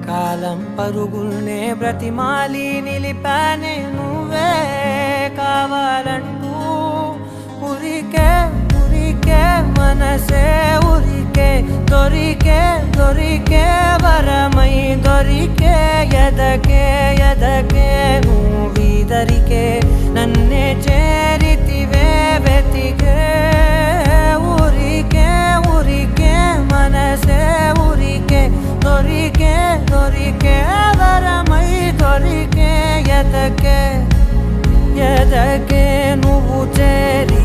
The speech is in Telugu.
కాలం పరుగుల్నే బ్రతిమాలి నిలిపానే నువ్వే కావాలంటూ ఉరికే ఉరికే మనసే ఉరికే దొరికే దొరికే వరమై దొరికే ఎదకే ఎదకే నువ్వీదరికే నన్నే చేరితివే వెతికే ఊరికే ఊరికే మనసే ఊరికే దొరికే దొరికే వరమై దొరికే ఎదకే ఎదకే నువ్వు చేరి